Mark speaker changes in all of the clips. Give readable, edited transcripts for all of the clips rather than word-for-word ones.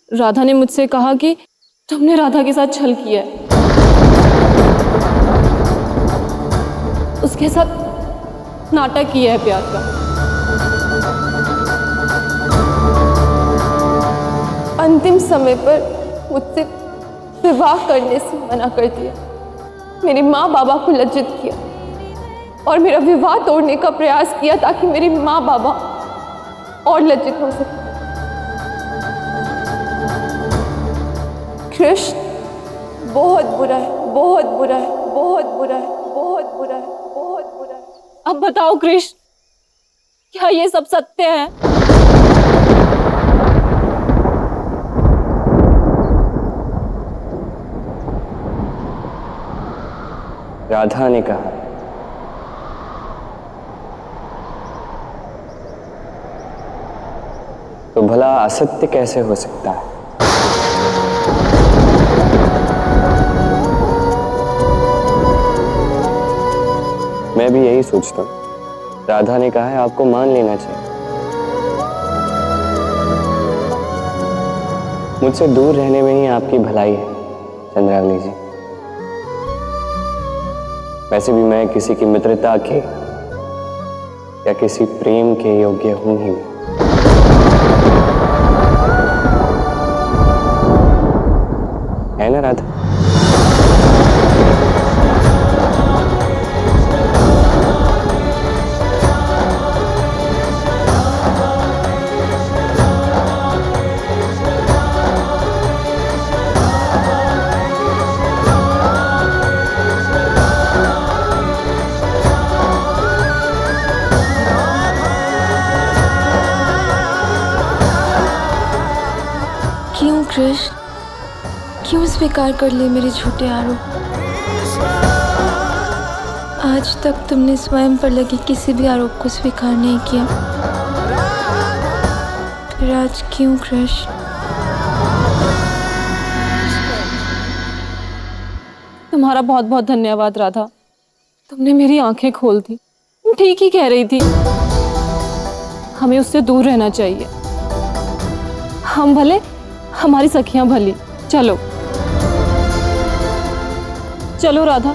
Speaker 1: राधा ने मुझसे कहा कि तुमने राधा के साथ छल किया है, उसके साथ नाटक किया है प्यार का। अंतिम समय पर मुझसे विवाह करने से मना कर दिया। मेरी माँ बाबा को लज्जित किया और मेरा विवाह तोड़ने का प्रयास किया ताकि मेरी माँ बाबा और लज्जित हो सके। कृष्ण बहुत बुरा है, बहुत बुरा है, बहुत बुरा है, बहुत बुरा है, बहुत बुरा है। अब बताओ कृष्ण, क्या ये सब सत्य है?
Speaker 2: राधा ने कहा, तो भला असत्य कैसे हो सकता है? मैं भी यही सोचता हूं। राधा ने कहा है आपको मान लेना चाहिए। मुझसे दूर रहने में ही आपकी भलाई है चंद्रावली जी। वैसे भी मैं किसी की मित्रता के या किसी प्रेम के योग्य हूं ही नहीं। है ना राधा?
Speaker 3: क्यों कृष्ण, क्यों स्वीकार कर लिए मेरे झूठे आरोप? आज तक तुमने स्वयं पर लगे किसी भी आरोप को स्वीकार नहीं किया, फिर आज क्यों कृष्ण?
Speaker 1: तुम्हारा बहुत बहुत धन्यवाद राधा, तुमने मेरी आंखें खोल दी। तुम ठीक ही कह रही थी, हमें उससे दूर रहना चाहिए। हम भले, हमारी सखियां भली। चलो चलो राधा।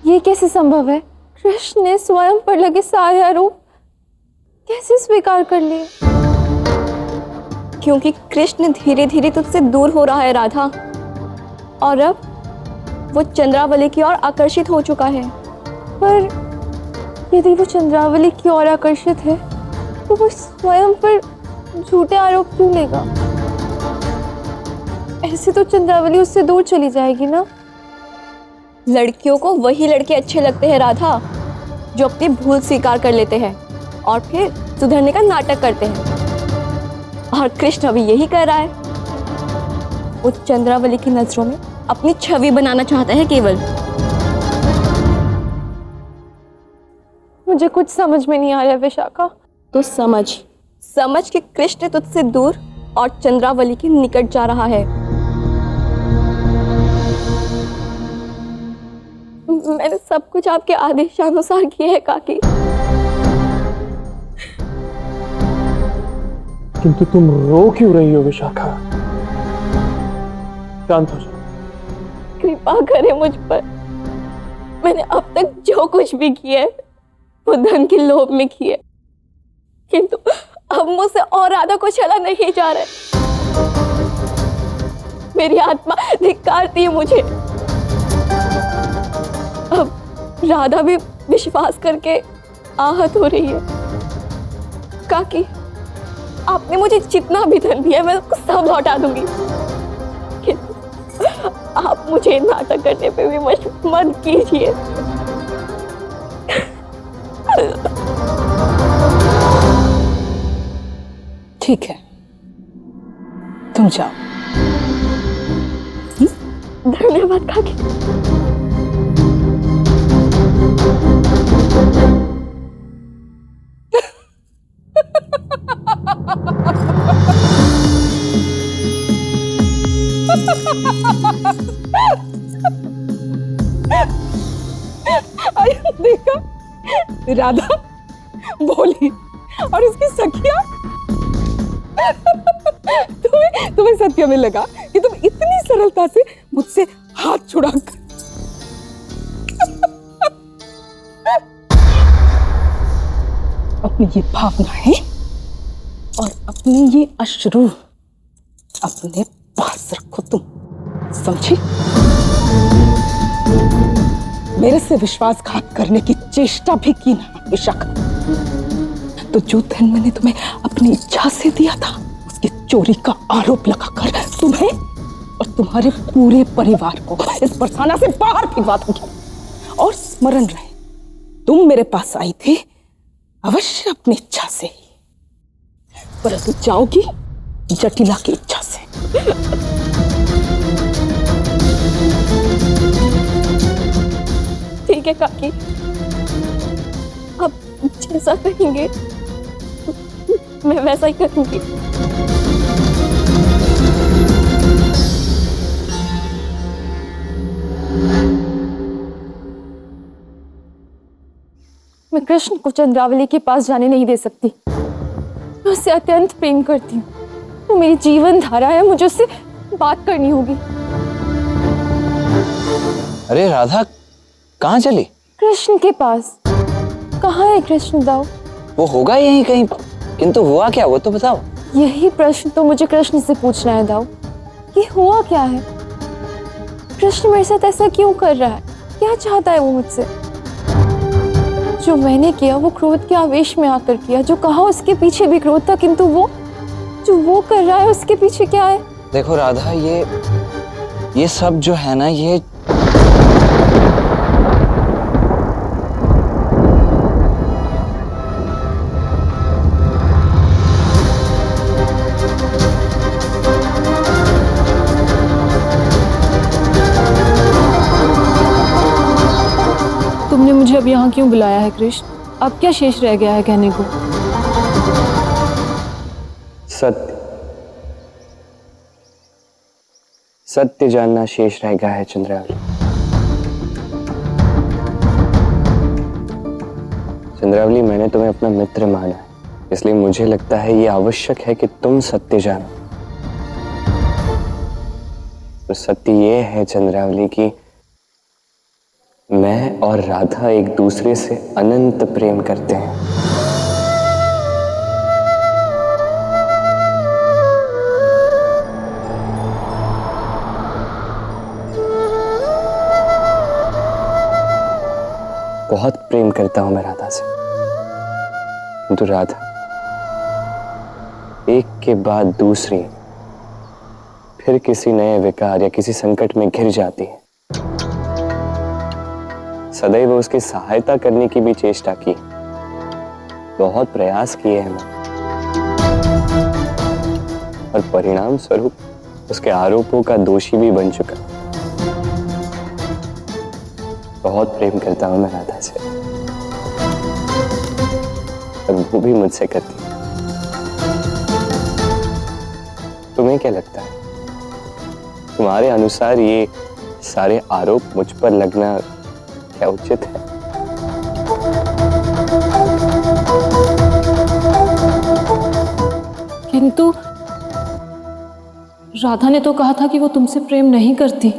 Speaker 1: ये कैसे संभव है? कृष्ण ने स्वयं पर लगे सारे आरोप कैसे स्वीकार कर लिए?
Speaker 4: क्योंकि कृष्ण धीरे धीरे तुझसे दूर हो रहा है राधा, और अब वो चंद्रावली की ओर आकर्षित हो चुका है।
Speaker 1: पर यदि वो चंद्रावली की ओर आकर्षित है तो वो स्वयं पर झूठे आरोप क्यों लेगा? ऐसे तो चंद्रावली उससे दूर चली जाएगी ना।
Speaker 4: लड़कियों को वही लड़के अच्छे लगते हैं राधा, जो अपनी भूल स्वीकार कर लेते हैं और फिर सुधरने का नाटक करते हैं। और कृष्ण अभी यही कर रहा है। वो चंद्रावली की नजरों में अपनी छवि बनाना चाहता है केवल।
Speaker 1: मुझे कुछ समझ में नहीं आ रहा विशाखा।
Speaker 4: तो समझ कि कृष्ण तुझसे दूर और चंद्रावली के निकट जा रहा है। मैंने सब कुछ आपके आदेशानुसार किया है काकी।
Speaker 5: किंतु तुम रो क्यों रही हो विशाखा? शांत हो जाओ।
Speaker 4: कृपा करें मुझ पर। मैंने अब तक जो कुछ भी किया है वो धन के लोभ में किया, किंतु अब मुझसे और राधा को छला नहीं जा रहा है। मेरी आत्मा धिक्कारती है मुझे। अब राधा भी विश्वास करके आहत हो रही है। काकी, आपने मुझे जितना भी धन दिया मैं उसको सब लौटा दूंगी, किंतु आप मुझे नाटक करने पे भी मत कीजिए।
Speaker 6: ठीक है, तुम जाओ।
Speaker 4: धन्यवाद काकी।
Speaker 6: देखा, राधा बोली और उसकी सखिया। तुम्हें सत्य में लगा कि तुम इतनी सरलता से मुझसे हाथ छुड़ाकर अपनी ये भावनाएं और अपनी ये अश्रु अपने पास रखो, तुम समझी? मेरे से विश्वासघात करने की चेष्टा भी की ना विशाखा, तो जो धन मैंने तुम्हें अपनी इच्छा से दिया था उसकी चोरी का आरोप लगाकर तुम्हें और तुम्हारे पूरे परिवार को इस बरसाना से बाहर भिजवा दूंगी। और स्मरण रहे, तुम मेरे पास आई थी अवश्य अपनी इच्छा से ही, परंतु जाओगी जटिला की इच्छा से।
Speaker 4: ठीक है काकी, आप जैसा कहेंगे मैं वैसा ही करूंगी।
Speaker 1: मैं कृष्ण को चंद्रावली के पास जाने नहीं दे सकती। मैं उससे अत्यंत प्रेम करती हूँ। वो मेरी जीवन धारा है, मुझे उससे बात करनी होगी।
Speaker 2: अरे राधा, कहाँ चली?
Speaker 1: कृष्ण के पास। कहाँ है कृष्ण दाऊ?
Speaker 2: वो होगा यहीं कहीं, किंतु हुआ क्या वो तो बताओ।
Speaker 1: यही प्रश्न तो मुझे कृष्ण से पूछना है दाऊ, कि हुआ क्या है? कृष्ण मेरे साथ ऐसा क्यों कर रहा है? क्या चाहता है वो मुझसे? जो मैंने किया वो क्रोध के आवेश में आकर किया, जो कहा उसके पीछे भी क्रोध था, किंतु वो जो वो कर रहा है उसके पीछे क्या है?
Speaker 2: देखो राधा, ये सब जो है ना, ये
Speaker 3: तुमने मुझे अब यहाँ क्यों बुलाया है कृष्ण? अब क्या शेष रह गया है कहने को?
Speaker 2: सत्य सत्य जानना शेष रह गया है चंद्रावली। चंद्रावली, मैंने तुम्हें अपना मित्र माना है, इसलिए मुझे लगता है ये आवश्यक है कि तुम सत्य जानो। तो सत्य ये है चंद्रावली कि मैं और राधा एक दूसरे से अनंत प्रेम करते हैं। बहुत प्रेम करता हूं मैं राधा से, किंतु राधा एक के बाद दूसरी फिर किसी नए विकार या किसी संकट में घिर जाती है। सदैव उसकी सहायता करने की भी चेष्टा की, बहुत प्रयास किए हैं मैंने, और परिणाम स्वरूप उसके आरोपों का दोषी भी बन चुका। बहुत प्रेम करता हूं मैं राधा से, और वो भी मुझसे करती है। तुम्हें क्या लगता है, तुम्हारे अनुसार ये सारे आरोप मुझ पर लगना क्या उचित है?
Speaker 3: किंतु राधा ने तो कहा था कि वो तुमसे प्रेम नहीं करती।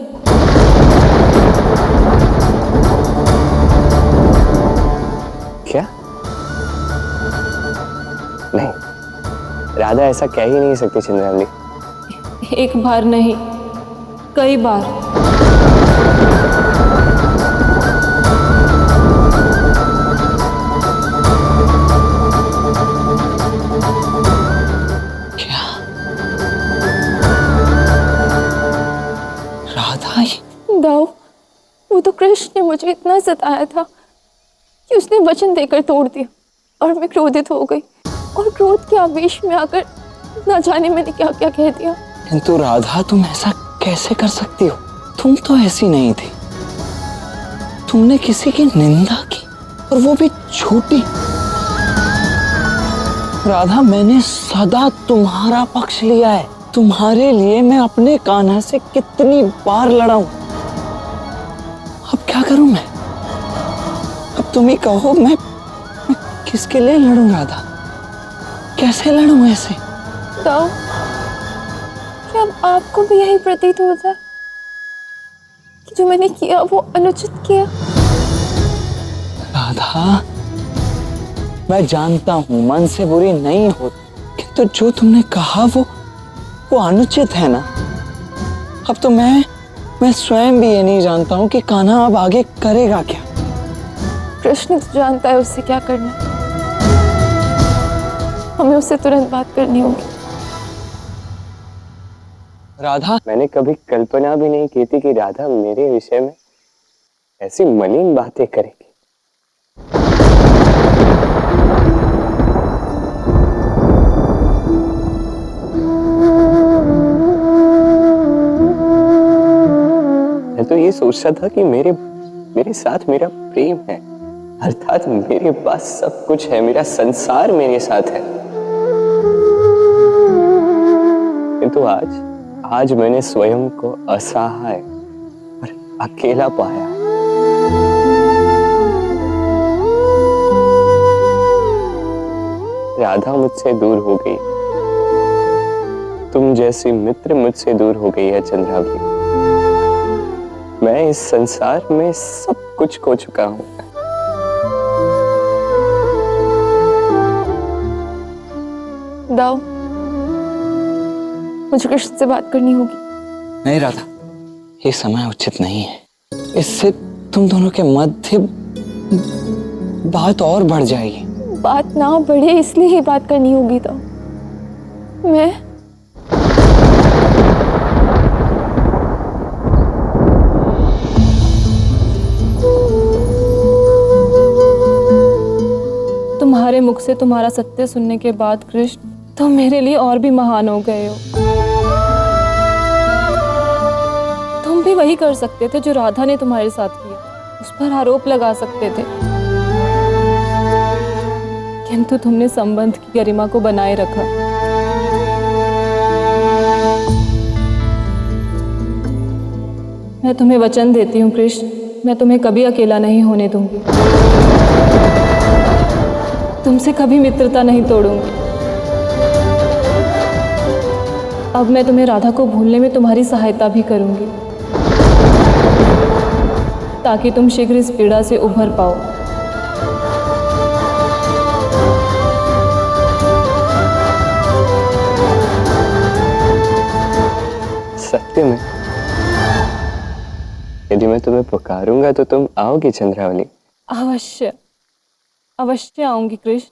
Speaker 2: क्या? नहीं, राधा ऐसा कह ही नहीं सकती चंद्रावली।
Speaker 3: एक बार नहीं, कई बार।
Speaker 1: दाऊ, वो तो कृष्ण ने मुझे इतना सताया था कि उसने वचन देकर तोड़ दिया, और मैं क्रोधित हो गई, और क्रोध के आवेश में आकर ना जाने मैंने क्या क्या कह दिया।
Speaker 2: किंतु राधा, तुम ऐसा कैसे कर सकती हो? तुम तो ऐसी नहीं थी। तुमने किसी की निंदा की, और वो भी झूठी। राधा, मैंने सदा तुम्हारा पक्ष लिया है। तुम्हारे लिए मैं अपने कान्हा से कितनी बार लड़ा हूं। अब क्या करूं मैं? अब तुम ही कहो, मैं किसके लिए लड़ूं राधा? कैसे लड़ूं ऐसे?
Speaker 1: तो क्या अब आपको भी यही प्रतीत होता है कि जो मैंने किया वो अनुचित किया?
Speaker 2: राधा, मैं जानता हूं मन से बुरी नहीं हो, किंतु जो तुमने कहा वो अनुचित है ना। अब तो मैं स्वयं भी ये नहीं जानता हूं कि कान्हा अब आगे करेगा क्या।
Speaker 1: कृष्ण तो जानता है उससे क्या करना है। हमें उससे तुरंत बात करनी होगी।
Speaker 2: राधा,
Speaker 7: मैंने कभी कल्पना भी नहीं की थी कि राधा मेरे विषय में ऐसी मलिन बातें करेगी। मैं तो ये सोचता था कि मेरे साथ मेरा प्रेम है, अर्थात मेरे पास सब कुछ है, मेरा संसार मेरे साथ है। किंतु आज मैंने स्वयं को असहाय और अकेला पाया। राधा मुझसे दूर हो गई, तुम जैसी मित्र मुझसे दूर हो गई है चंद्रावली। मैं इस संसार में सब कुछ खो चुका हूं।
Speaker 1: दाऊ, मुझे कृष्ण से बात करनी होगी।
Speaker 2: नहीं राधा, ये समय उचित नहीं है। इससे तुम दोनों के मध्य बात और बढ़ जाएगी।
Speaker 1: बात ना बढ़े इसलिए ही बात करनी होगी। तो मैं
Speaker 8: तुम्हारे मुख से तुम्हारा सत्य सुनने के बाद कृष्ण, तुम मेरे लिए और भी महान हो गए हो। तुम भी वही कर सकते थे जो राधा ने तुम्हारे साथ किया, उस पर आरोप लगा सकते थे, किंतु तुमने संबंध की गरिमा को बनाए रखा। मैं तुम्हें वचन देती हूँ कृष्ण, मैं तुम्हें कभी अकेला नहीं होने दूंगी, तुमसे कभी मित्रता नहीं तोड़ूंगी। अब मैं तुम्हें राधा को भूलने में तुम्हारी सहायता भी करूंगी, ताकि तुम शीघ्र इस पीड़ा से उभर पाओ।
Speaker 7: सत्य में यदि मैं तुम्हें पुकारूंगा तो तुम आओगी चंद्रावली?
Speaker 8: अवश्य अवश्य आऊंगी कृष्ण।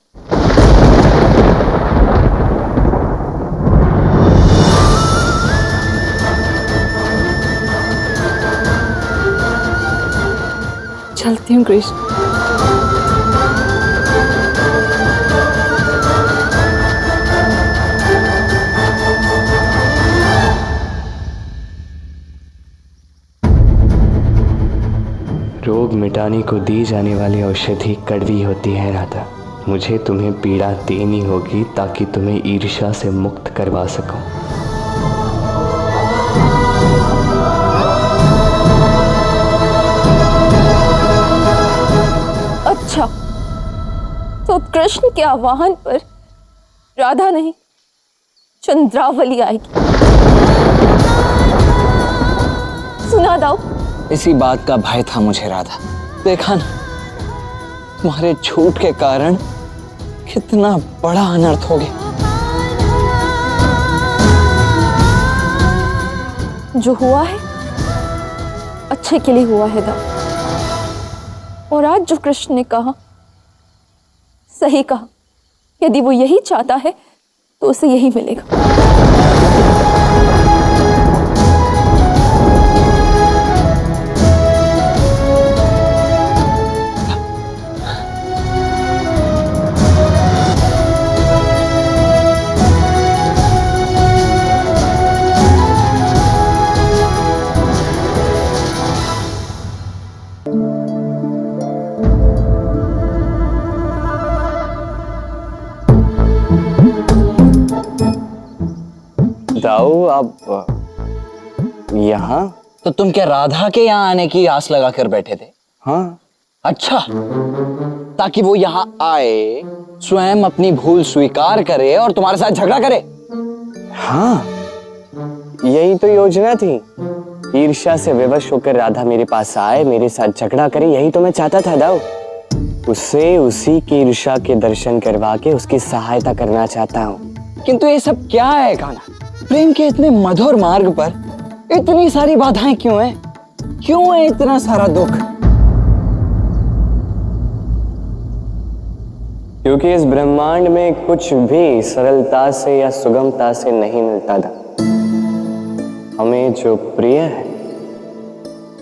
Speaker 8: चलती हूँ कृष्ण।
Speaker 7: रोग मिटाने को दी जाने वाली औषधि कड़वी होती है राधा। मुझे तुम्हें पीड़ा देनी होगी ताकि तुम्हें ईर्ष्या से मुक्त करवा सकूं।
Speaker 1: अच्छा, तो कृष्ण के आह्वान पर राधा नहीं चंद्रावली आएगी। सुना दाऊ?
Speaker 2: इसी बात का भय था मुझे राधा। देखा ना, तुम्हारे झूठ के कारण कितना बड़ा अनर्थ हो गया।
Speaker 1: जो हुआ है अच्छे के लिए हुआ है दाऊ। और आज जो कृष्ण ने कहा सही कहा। यदि वो यही चाहता है तो उसे यही मिलेगा।
Speaker 7: दाऊ, आप यहाँ?
Speaker 2: तो तुम क्या राधा के यहाँ आने की आस लगा कर बैठे थे?
Speaker 7: हाँ,
Speaker 2: अच्छा, ताकि वो यहाँ आए, स्वयं अपनी भूल स्वीकार करे और तुम्हारे साथ झगड़ा करे।
Speaker 7: हाँ, यही तो योजना थी। ईर्ष्या से विवश होकर राधा मेरे पास आए, मेरे साथ झगड़ा करे, यही तो मैं चाहता था दाऊ। उसे उसी की ईर्ष्या के दर्शन करवा के उसकी सहायता करना चाहता हूँ।
Speaker 2: किंतु ये सब क्या है कान्हा? प्रेम के इतने मधुर मार्ग पर इतनी सारी बाधाएं क्यों हैं? क्यों है इतना सारा दुख?
Speaker 7: क्योंकि इस ब्रह्मांड में कुछ भी सरलता से या सुगमता से नहीं मिलता था। हमें जो प्रिय है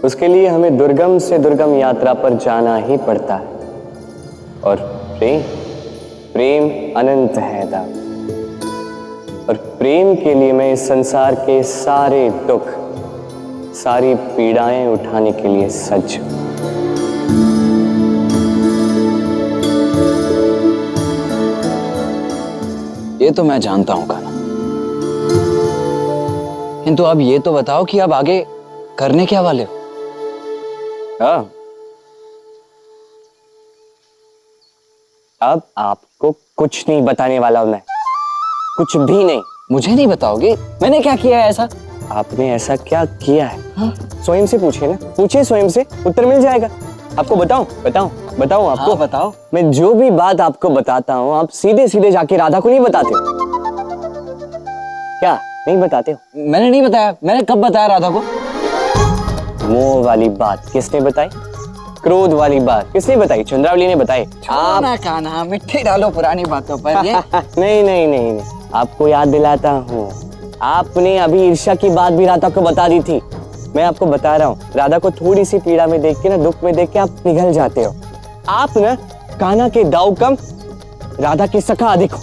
Speaker 7: उसके लिए हमें दुर्गम से दुर्गम यात्रा पर जाना ही पड़ता है। और प्रेम अनंत है दा। और प्रेम के लिए मैं इस संसार के सारे दुख, सारी पीड़ाएं उठाने के लिए सज्ज हूं।
Speaker 2: ये तो मैं जानता हूं कान्हा, किंतु अब ये तो बताओ कि अब आगे करने क्या वाले हो?
Speaker 7: हाँ, अब आपको कुछ नहीं बताने वाला हूं मैं, कुछ भी नहीं।
Speaker 2: मुझे नहीं बताओगे? मैंने क्या किया है ऐसा?
Speaker 7: आपने ऐसा क्या किया है? हाँ? स्वयं से पूछिए ना, पूछिए स्वयं से, उत्तर मिल जाएगा। आपको बताऊं आपको?
Speaker 2: हाँ, बताओ।
Speaker 7: मैं जो भी बात आपको बताता हूँ आप सीधे सीधे जाके राधा को नहीं बताते हो क्या? नहीं बताते हो?
Speaker 2: मैंने नहीं बताया। मैंने कब बताया राधा को?
Speaker 7: मोह वाली बात किसने बताई? क्रोध वाली बात किसने बताई? चंद्रावली ने बताई।
Speaker 2: आप कान्हा मिट्टी डालो पुरानी बातों पर। ये
Speaker 7: नहीं, आपको याद दिलाता हूँ। आपने अभी ईर्ष्या की बात भी राधा को बता दी थी। मैं आपको बता रहा हूँ, राधा को थोड़ी सी पीड़ा में देख के ना, दुख में देख के आप पिघल जाते हो। आप ना कान्हा के दाऊ कम, राधा की सखा अधिक हो।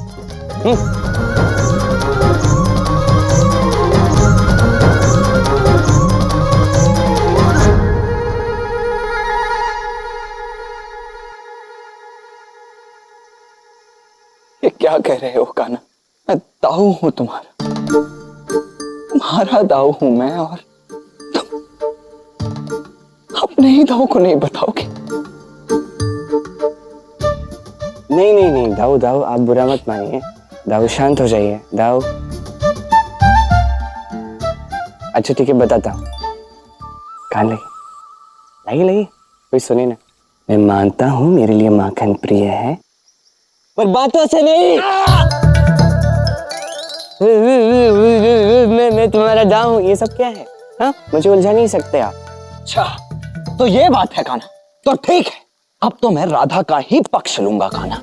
Speaker 2: ये क्या कह रहे हो कान्हा? मैं दाऊ हूं तुम्हारा दाऊ हूं मैं, और तुम अपने ही दाऊ को नहीं बताओगे?
Speaker 7: नहीं दाऊ आप बुरा मत मानिए। दाऊ शांत हो जाइए दाऊ। अच्छा ठीक है, बताता हूँ। कान लगी कोई सुने ना। मैं मानता हूँ मेरे लिए माखन प्रिय है, पर बातों से नहीं। मैं तुम्हारा दाऊ हूँ, ये सब क्या है? हाँ, मुझे उलझा नहीं सकते आप।
Speaker 2: अच्छा, तो ये बात है कान्हा। तो ठीक है, अब तो मैं राधा का ही पक्ष लूंगा कान्हा।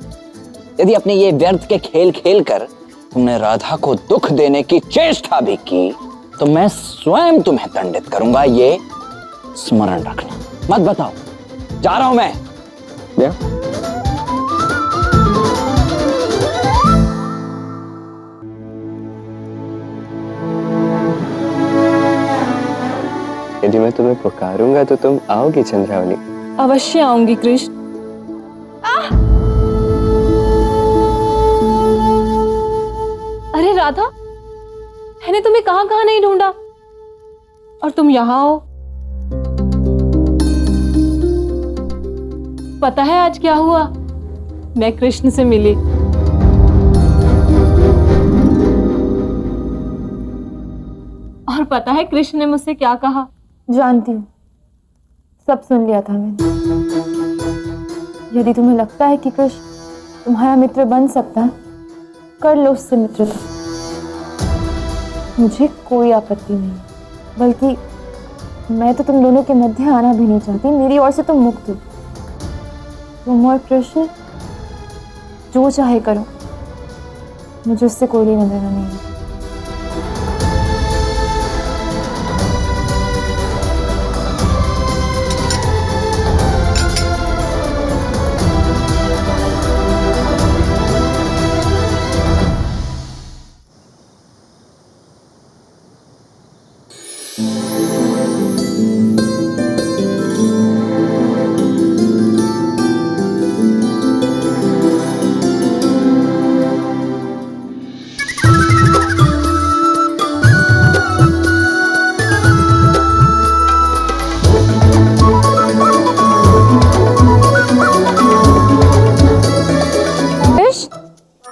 Speaker 2: यदि अपने ये व्यर्थ के खेल खेल कर तुमने राधा को दुख देने की चेष्टा भी की तो मैं स्वयं तुम्हें दंडित करूंगा, ये स्मरण रखना। मत बताओ, जा रहा हूं मैं।
Speaker 7: यदि मैं तुम्हें पुकारूंगा तो तुम आओगी चंद्रावली?
Speaker 8: अवश्य आऊंगी कृष्ण। अरे राधा, मैंने तुम्हें कहां कहां नहीं ढूंढा और तुम यहां हो। पता है आज क्या हुआ? मैं कृष्ण से मिली। और पता है कृष्ण ने मुझसे क्या कहा?
Speaker 1: जानती हूँ, सब सुन लिया था मैंने। यदि तुम्हें लगता है कि कृष्ण तुम्हारा मित्र बन सकता है, कर लो उससे मित्रता। मुझे कोई आपत्ति नहीं, बल्कि मैं तो तुम दोनों के मध्य आना भी नहीं चाहती। मेरी ओर से तुम मुक्त हो। तुम और कृष्ण जो चाहे करो, मुझे उससे कोई लेना देना नहीं है।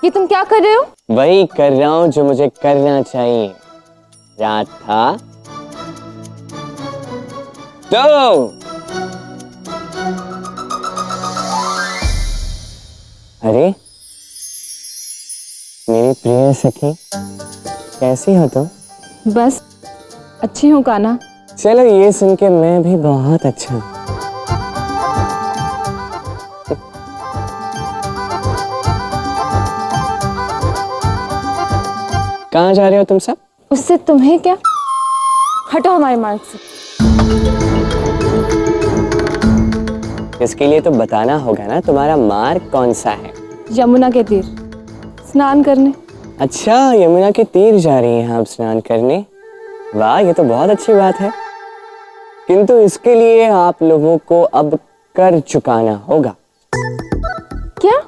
Speaker 1: ये तुम क्या कर रहे हो?
Speaker 7: वही कर रहा हूं जो मुझे करना चाहिए राधा। तो अरे मेरी प्रिय सखी, कैसी हो तुम?
Speaker 8: बस अच्छी हूँ कान्हा।
Speaker 7: चलो ये सुन के मैं भी बहुत अच्छा हूँ। कहाँ जा रहे हो तुम सब?
Speaker 8: उससे तुम्हें क्या? हटो हमारे मार्ग से।
Speaker 7: इसके लिए तो बताना होगा ना तुम्हारा मार्ग कौन सा है।
Speaker 8: यमुना के तीर स्नान करने।
Speaker 7: अच्छा, यमुना के तीर जा रही हैं आप स्नान करने? वाह, ये तो बहुत अच्छी बात है। किंतु इसके लिए आप लोगों को अब कर चुकाना होगा।
Speaker 8: क्या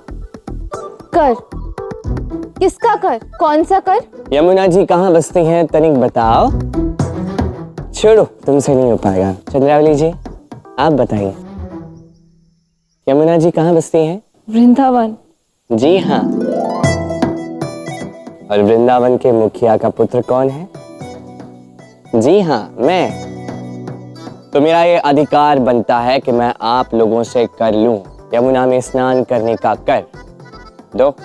Speaker 8: कर? किसका कर? कौन सा कर?
Speaker 7: यमुना जी कहाँ बसती हैं तनिक बताओ। छोड़ो, तुमसे नहीं हो पाएगा। चंद्रावली जी आप बताइए, यमुना जी कहाँ बसती हैं?
Speaker 8: वृंदावन।
Speaker 7: जी हाँ। और वृंदावन के मुखिया का पुत्र कौन है? जी हाँ, मैं। तो मेरा ये अधिकार बनता है कि मैं आप लोगों से कर लूं यमुना में स्नान करने का कर। दो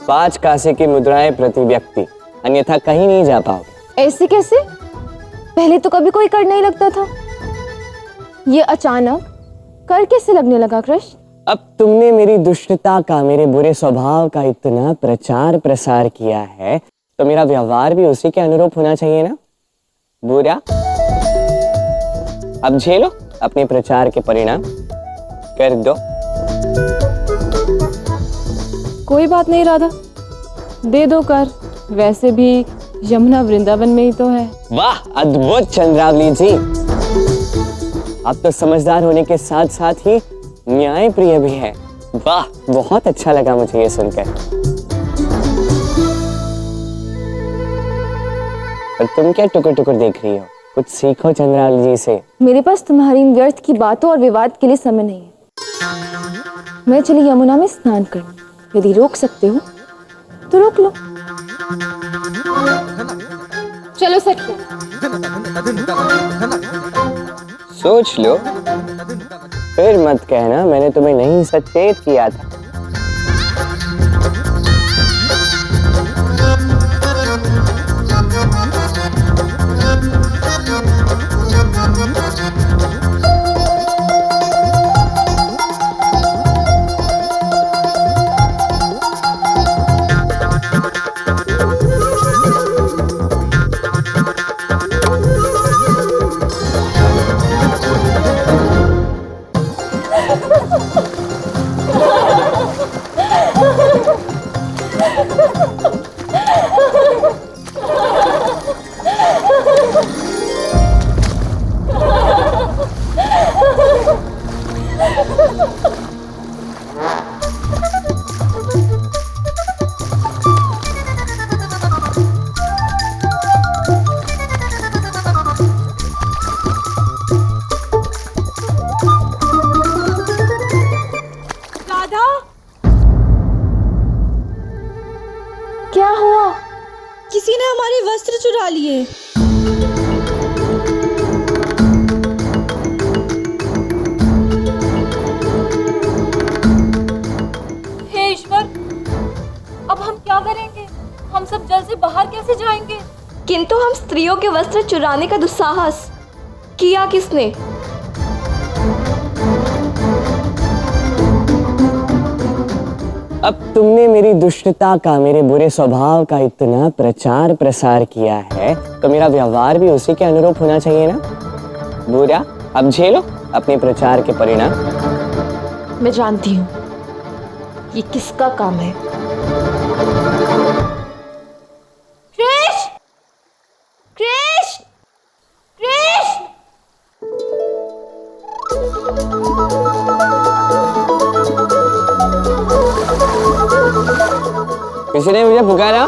Speaker 7: 5 कासे की मुद्राएं प्रति व्यक्ति, अन्यथा कहीं नहीं जा पाओगे।
Speaker 1: ऐसे कैसे? पहले तो कभी कोई कर नहीं लगता था, ये अचानक कर कैसे लगने लगा कृष्ण?
Speaker 7: अब तुमने मेरी दुष्टता का, मेरे बुरे स्वभाव का इतना प्रचार प्रसार किया है, तो मेरा व्यवहार भी उसी के अनुरूप होना चाहिए ना। बुरा, अब झेलो अपने प्रचार के परिणाम। कर दो।
Speaker 8: कोई बात नहीं राधा, दे दो कर। वैसे भी यमुना वृंदावन में ही तो है।
Speaker 7: वाह, अद्भुत चंद्रावली जी, आप तो समझदार होने के साथ साथ ही न्याय प्रिय भी है। वाह, बहुत अच्छा लगा मुझे ये सुनकर। और तुम क्या टुकुर टुकुर देख रही हो? कुछ सीखो चंद्रावली जी से।
Speaker 1: मेरे पास तुम्हारी इन व्यर्थ की बातों और विवाद के लिए समय नहीं है। मैं चली यमुना में स्नान करने। यदि रोक सकते हो तो रोक लो। चलो सखी।
Speaker 7: सोच लो, फिर मत कहना मैंने तुम्हें नहीं सचेत किया था।
Speaker 1: क्या हुआ?
Speaker 3: किसी ने हमारे वस्त्र चुरा लिए।
Speaker 8: हे ईश्वर, अब हम क्या करेंगे? हम सब जल से बाहर कैसे जाएंगे?
Speaker 4: किंतु हम स्त्रियों के वस्त्र चुराने का दुस्साहस किया किसने?
Speaker 7: अब तुमने मेरी दुष्टता का, मेरे बुरे स्वभाव का इतना प्रचार प्रसार किया है, तो मेरा व्यवहार भी उसी के अनुरूप होना चाहिए ना। बुरा, अब झेलो अपने प्रचार के परिणाम।
Speaker 3: मैं जानती हूँ ये किसका काम है।
Speaker 1: कृष्ण! कृष्ण! कृष्ण!
Speaker 7: किसी ने मुझे पुकारा?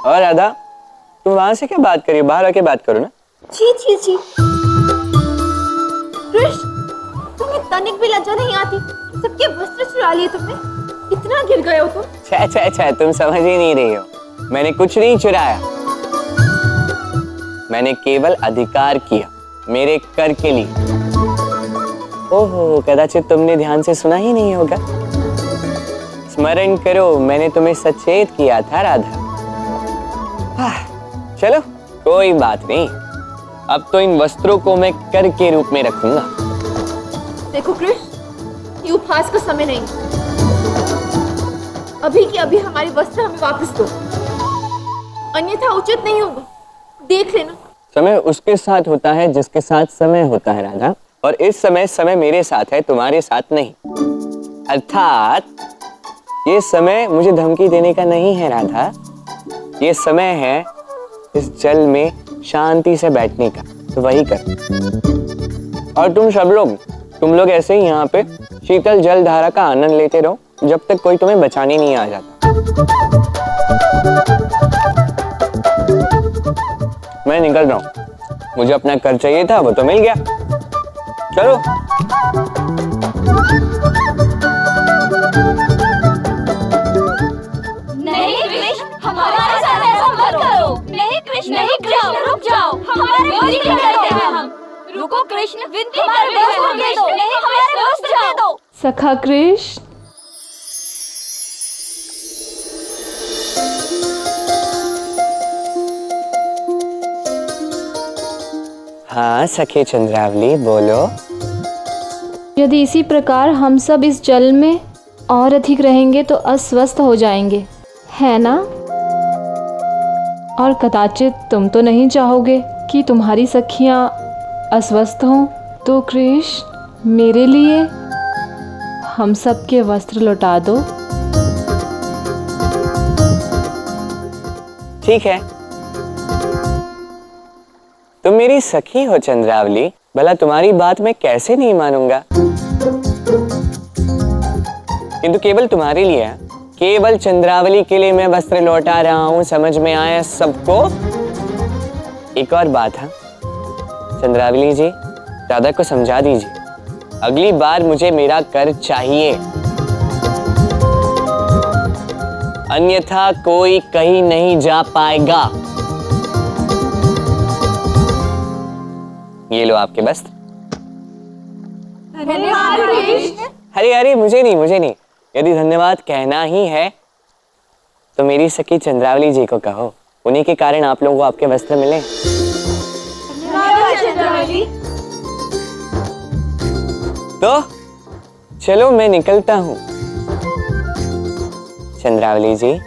Speaker 7: और राधा, तुम वहां से क्या बात करी? बाहर आके बात करो ना।
Speaker 4: छी छी छी। कृष्ण, तुम्हें तनिक भी लज्जा नहीं आती? सबके वस्त्र चुरा लिए तुमने। इतना गिर गए हो तुम।
Speaker 7: छे, तुम समझ ही नहीं रही हो। मैंने कुछ नहीं चुराया, मैंने केवल अधिकार किया मेरे कर के लिए। ओहो, कदाचित तुमने ध्यान से सुना ही नहीं होगा। स्मरण करो, मैंने तुम्हें सचेत किया था राधा। चलो कोई बात नहीं, अब तो इन वस्त्रों को मैं कर के रूप में रखूंगा।
Speaker 1: देखो कृष्ण, ये उपहास का समय नहीं। अभी की अभी हमारे वस्त्र हमें वापस दो, अन्यथा उचित नहीं होगा। देख लेना।
Speaker 7: समय उसके साथ होता है जिसके साथ समय होता है राधा, और इस समय मेरे साथ है, तुम्हारे साथ नहीं। अर्थात ये समय मुझे धमकी देने का नहीं है राधा, ये समय है इस जल में शांति से बैठने का, तो वही कर। और तुम लोग ऐसे ही यहाँ पे शीतल जल धारा का आनंद लेते रहो जब तक कोई तुम्हें बचाने नहीं आ जाता। मैं निकल रहा हूँ, मुझे अपना कर चाहिए था, वो तो मिल गया। चलो।
Speaker 4: नहीं कृष्ण, हमारे साथ ऐसा मत करो। नहीं कृष्ण, रुक जाओ, हमारे विनती करते हैं हम। रुको कृष्ण, विनती करते हैं, हमें दो, नहीं हमारे वस्त्र दे दो।
Speaker 8: सखा कृष्ण,
Speaker 7: हाँ सखी चंद्रावली, बोलो।
Speaker 8: यदि इसी प्रकार हम सब इस जल में और अधिक रहेंगे तो अस्वस्थ हो जाएंगे, है ना? और कदाचित तुम तो नहीं चाहोगे कि तुम्हारी सखियां अस्वस्थ हों, तो कृष्ण मेरे लिए हम सब के वस्त्र लौटा दो।
Speaker 7: ठीक है, तुम मेरी सखी हो चंद्रावली, भला तुम्हारी बात मैं कैसे नहीं मानूंगा। किंतु केवल तुम्हारे लिए, केवल चंद्रावली के लिए मैं वस्त्र लौटा रहा हूं, समझ में आया सबको? एक और बात है चंद्रावली जी, राधा को समझा दीजिए, अगली बार मुझे मेरा कर चाहिए, अन्यथा कोई कहीं नहीं जा पाएगा। ये लो आपके वस्त्र।
Speaker 4: धन्यवाद कृष्ण।
Speaker 7: अरे मुझे नहीं, यदि धन्यवाद कहना ही है तो मेरी सखी चंद्रावली जी को कहो, उन्हीं के कारण आप लोगों को आपके वस्त्र मिले। तो चलो मैं निकलता हूं चंद्रावली जी।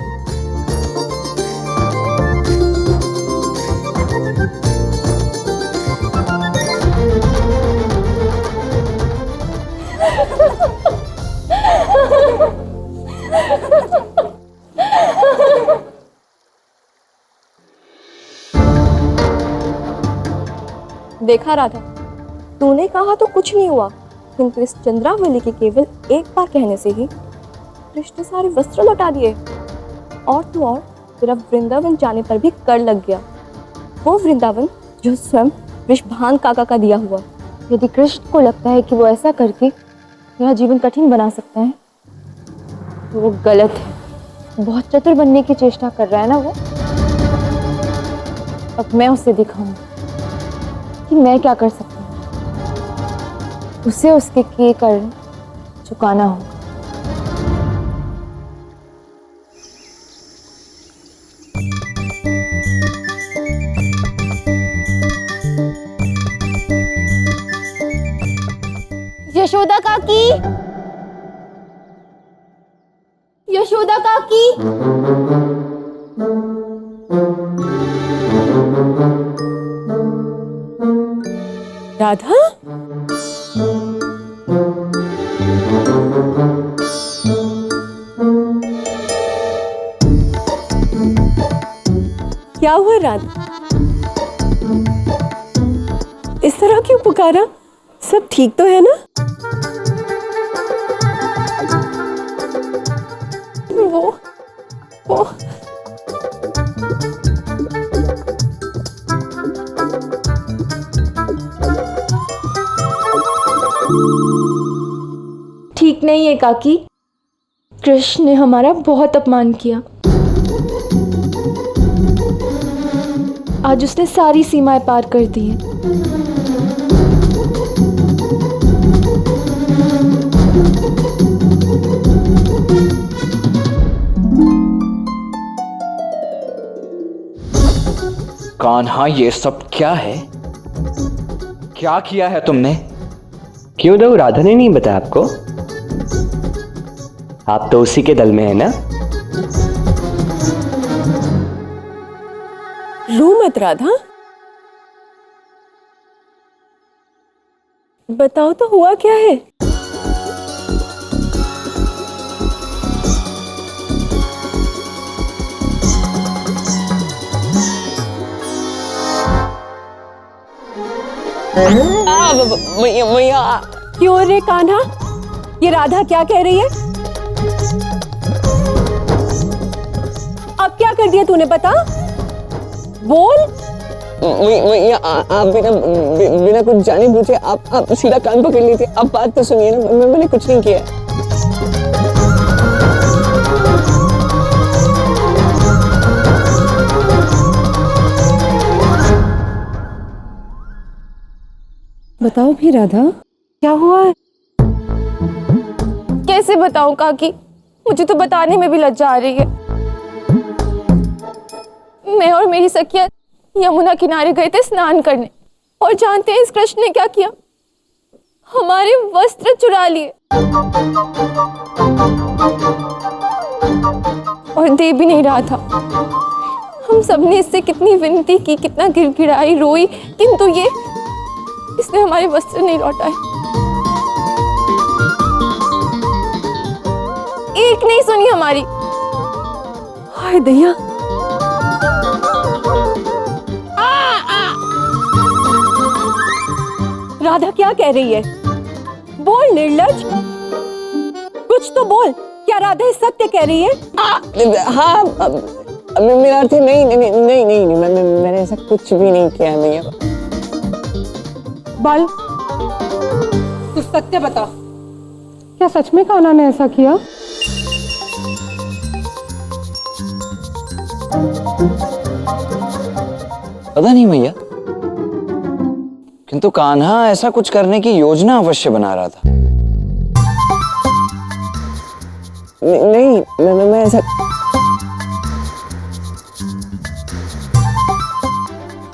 Speaker 4: देखा राधा, तूने कहा तो कुछ नहीं हुआ, किंतु इस चंद्रावली के केवल एक बार कहने से ही कृष्ण सारे वस्त्र लौटा दिए। और तो और तेरा वृंदावन जाने पर भी कर लग गया, वो वृंदावन जो स्वयं वृषभान काका का दिया हुआ।
Speaker 1: यदि कृष्ण को लगता है कि वो ऐसा करके मेरा जीवन कठिन बना सकता है तो वो गलत है। बहुत चतुर बनने की चेष्टा कर रहा है ना वो। अब मैं उसे दिखाऊंगी कि मैं क्या कर सकती हूँ। उसे उसके किए कर चुकाना होगा।
Speaker 4: यशोदा काकी, यशोदा काकी।
Speaker 6: राधा, क्या हुआ राधा? इस तरह क्यों पुकारा? सब ठीक तो है ना? वो
Speaker 8: नहीं है काकी, कृष्ण ने हमारा बहुत अपमान किया। आज उसने सारी सीमाएं पार कर दी हैं।
Speaker 2: कान्हा, ये सब क्या है? क्या किया है तुमने?
Speaker 7: क्यों दो, राधा ने नहीं बताया आपको? आप तो उसी के दल में है ना?
Speaker 4: रो मत राधा, बताओ तो हुआ क्या है?
Speaker 7: मैया,
Speaker 4: क्यों रे कान्हा, ये राधा क्या कह रही है? अब क्या कर दिया तूने, बता, बोल।
Speaker 7: मैया, आप बिना कुछ जाने बूझे आप सीधा कान पकड़ लीजिए। आप बात तो सुनिए ना, मैंने कुछ नहीं किया।
Speaker 4: बताओ भी राधा, क्या हुआ है?
Speaker 1: कैसे बताऊं काकी, मुझे तो बताने में भी लज्जा आ रही है। मैं और मेरी सखिया यमुना किनारे गए थे स्नान करने, और जानते हैं इस कृष्ण ने क्या किया? हमारे वस्त्र चुरा लिए और दे भी नहीं रहा था। हम सबने इससे कितनी विनती की, कितना गिड़गिड़ाई, रोई, किंतु इसने हमारे वस्त्र नहीं लौटाए। एक नहीं सुनी हमारी।
Speaker 4: हाय दैया, राधा क्या कह रही है? बोल निर्लज, कुछ तो बोल। क्या राधा सत्य कह रही है?
Speaker 7: हाँ, मेरा अर्थ है नहीं, मैंने ऐसा कुछ भी नहीं किया मैया।
Speaker 6: बाल, तू सत्य बता, क्या सच में कान्हा ने ऐसा किया?
Speaker 2: पता नहीं मैया, किंतु कान्हा ऐसा कुछ करने की योजना अवश्य बना रहा था।
Speaker 7: नहीं, मैं ऐसा।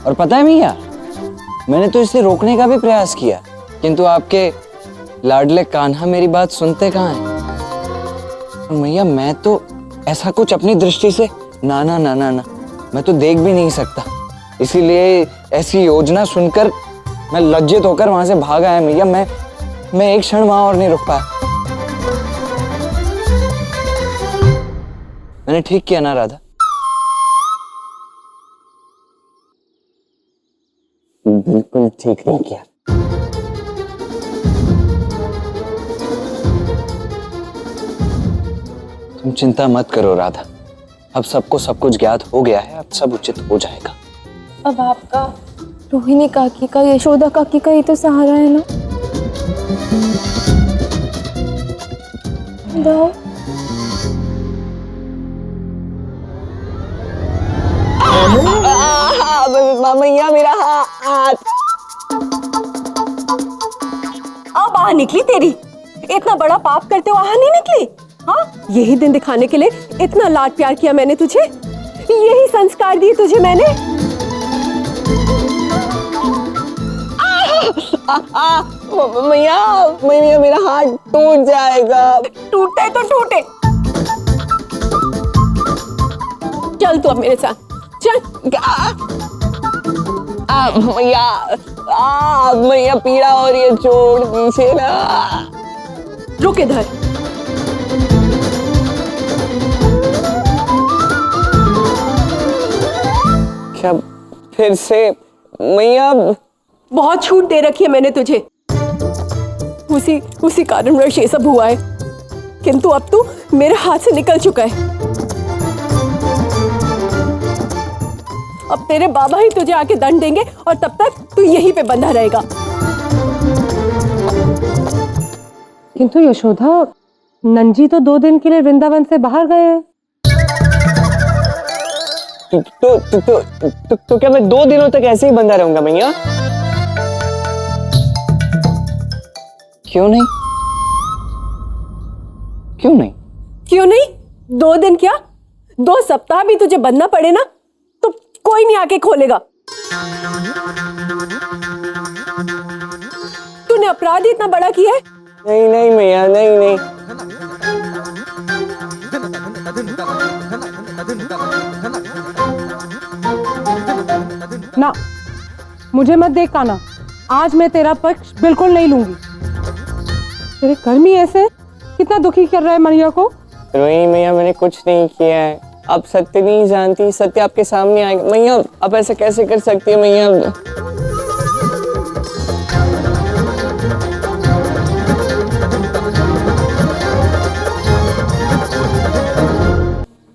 Speaker 2: और पता है मैया, मैंने तो इसे रोकने का भी प्रयास किया, किंतु आपके लाडले कान्हा मेरी बात सुनते कहाँ हैं। और मैया, मैं तो ऐसा कुछ अपनी दृष्टि से ना ना ना ना ना मैं तो देख भी नहीं सकता। इसीलिए ऐसी योजना सुनकर मैं लज्जित होकर वहां से भाग आया मैया। मैं एक क्षण वहां और नहीं रुक पाया। मैंने ठीक किया ना राधा?
Speaker 7: बिल्कुल ठीक नहीं किया।
Speaker 2: तुम चिंता मत करो राधा, अब सबको सब कुछ ज्ञात हो गया है, अब सब उचित हो जाएगा।
Speaker 1: अब आपका, रोहिणी काकी का, यशोदा काकी का ही तो सहारा है ना। दो।
Speaker 7: मैया, मेरा हाथ।
Speaker 4: अब आह निकली तेरी, इतना बड़ा पाप करते हो आह नहीं निकली? हाँ, यही दिन दिखाने के लिए इतना लाड प्यार किया मैंने तुझे, यही संस्कार दिए तुझे मैंने।
Speaker 7: मैया, मेरा हाथ टूट जाएगा।
Speaker 4: टूटे तो टूटे, चल तू अब मेरे साथ चल।
Speaker 7: मैया, पीड़ा हो रही है, छोड़ दीजिए ना।
Speaker 4: रुक इधर।
Speaker 7: क्या फिर से? मैया,
Speaker 4: बहुत छूट दे रखी है मैंने तुझे, उसी कारणवश ये सब हुआ है, किंतु अब तू मेरे हाथ से निकल चुका है। अब तेरे बाबा ही तुझे आके दंड देंगे और तब तक तू यहीं पे बंधा रहेगा।
Speaker 6: किंतु यशोदा, नंजी तो 2 दिन के लिए वृंदावन से बाहर गए हैं।
Speaker 7: तो क्या मैं 2 दिनों तक ऐसे ही बंधा रहूंगा मैया?
Speaker 2: क्यों नहीं? क्यों नहीं?
Speaker 6: क्यों नहीं? 2 दिन क्या, 2 सप्ताह भी तुझे बंधना पड़े ना तो कोई नहीं आके खोलेगा। तूने अपराध ही इतना बड़ा किया है।
Speaker 7: नहीं नहीं मैया, नहीं नहीं।
Speaker 6: ना, मुझे मत देख काना, आज मैं तेरा पक्ष बिल्कुल नहीं लूंगी। तेरे कर्म ही ऐसे, कितना दुखी कर रहा है मैया को।
Speaker 7: रोहिणी मैया, मैंने कुछ नहीं किया है। आप सत्य नहीं जानती, सत्य आपके सामने आएगा। मैया आप ऐसा कैसे कर सकती है मैया?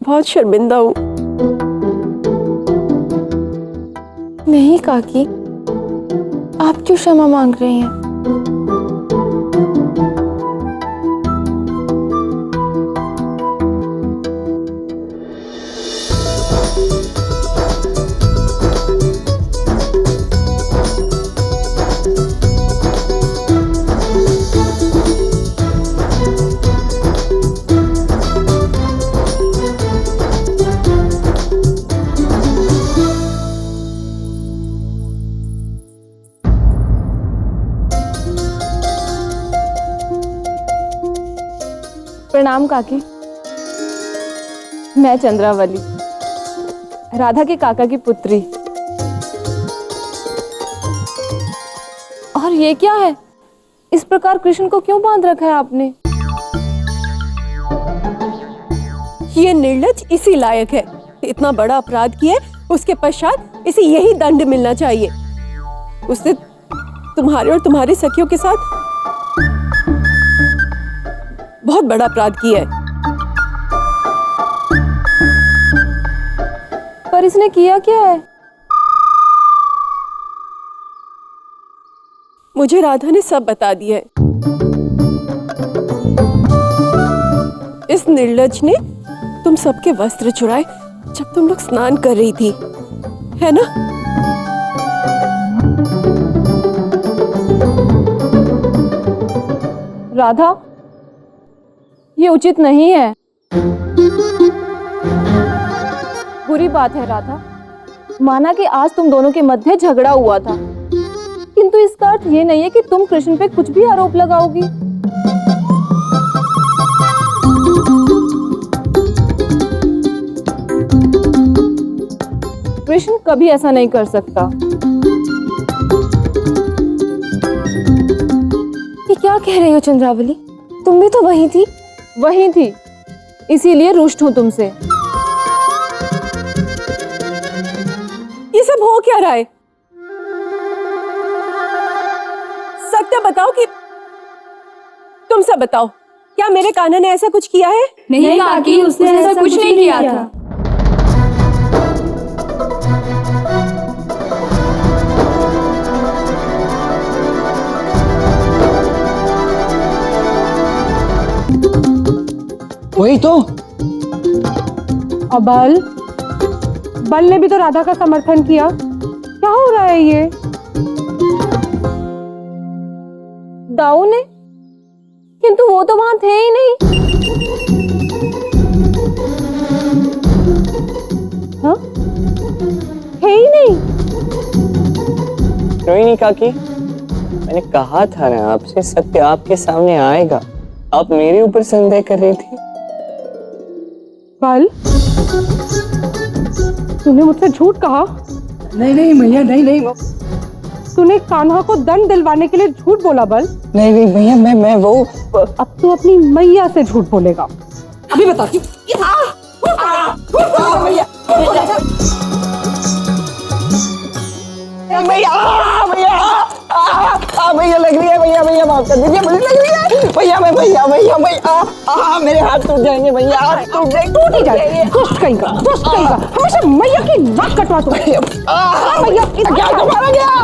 Speaker 6: बहुत शर्मिंदा हूँ।
Speaker 1: नहीं काकी, आप क्यों क्षमा मांग रही हैं? प्रणाम काकी। मैं चंद्रावली, राधा के काका की पुत्री। और ये क्या है? इस प्रकार कृष्ण को क्यों बांध रखा है आपने?
Speaker 6: ये निर्लज इसी लायक है। इतना बड़ा अपराध किया, उसके पश्चात इसे यही दंड मिलना चाहिए। उसने तुम्हारे और तुम्हारी सखियों के साथ बहुत बड़ा अपराध किया है।
Speaker 1: पर इसने किया क्या है?
Speaker 6: मुझे राधा ने सब बता दिया है। इस निर्लज ने तुम सबके वस्त्र चुराए जब तुम लोग स्नान कर रही थी, है ना?
Speaker 1: राधा, ये उचित नहीं है। बुरी बात है राधा। माना कि आज तुम दोनों के मध्य झगड़ा हुआ था, किंतु इसका अर्थ ये नहीं है कि तुम कृष्ण पे कुछ भी आरोप लगाओगी। कृष्ण कभी ऐसा नहीं कर सकता। ये क्या कह रही हो चंद्रावली? तुम भी तो वही थी। वही थी, इसीलिए रुष्ट हूं तुमसे।
Speaker 6: ये सब हो क्या रहा है? सत्य बताओ कि तुम सब बताओ, क्या मेरे कान्हा ने ऐसा कुछ किया है?
Speaker 3: नहीं काकी, उसने ऐसा कुछ नहीं किया था।
Speaker 2: वही तो।
Speaker 6: अब बल ने भी तो राधा का समर्थन किया। क्या हो रहा है ये?
Speaker 1: दाऊ ने? किंतु वो तो वहां थे ही नहीं।
Speaker 6: हाँ? थे ही नहीं।
Speaker 7: रोहिणी काकी, मैंने कहा था ना आपसे, सत्य आपके सामने आएगा। आप मेरे ऊपर संदेह कर रही थी।
Speaker 6: बल, तूने मुझसे झूठ कहा?
Speaker 2: नहीं नहीं भैया, नहीं नहीं।
Speaker 6: तूने कान्हा को दंड दिलवाने के लिए झूठ बोला बल?
Speaker 2: नहीं नहीं भैया, मैं वो।
Speaker 6: अब तू अपनी मैया से झूठ बोलेगा। अभी बताती हूँ।
Speaker 2: भैया लग रही है, भैया माफ कर दीजिए, मुझे लग रही है भैया। भैया मेरे हाथ टूट जाएंगे भैया, हाथ टूट जाएंगे।
Speaker 6: टूट ही जाए। दुष्ट कहीं का, हमेशा मैया की नाक कटवा तू। मैया
Speaker 2: क्या तुम्हारा गया?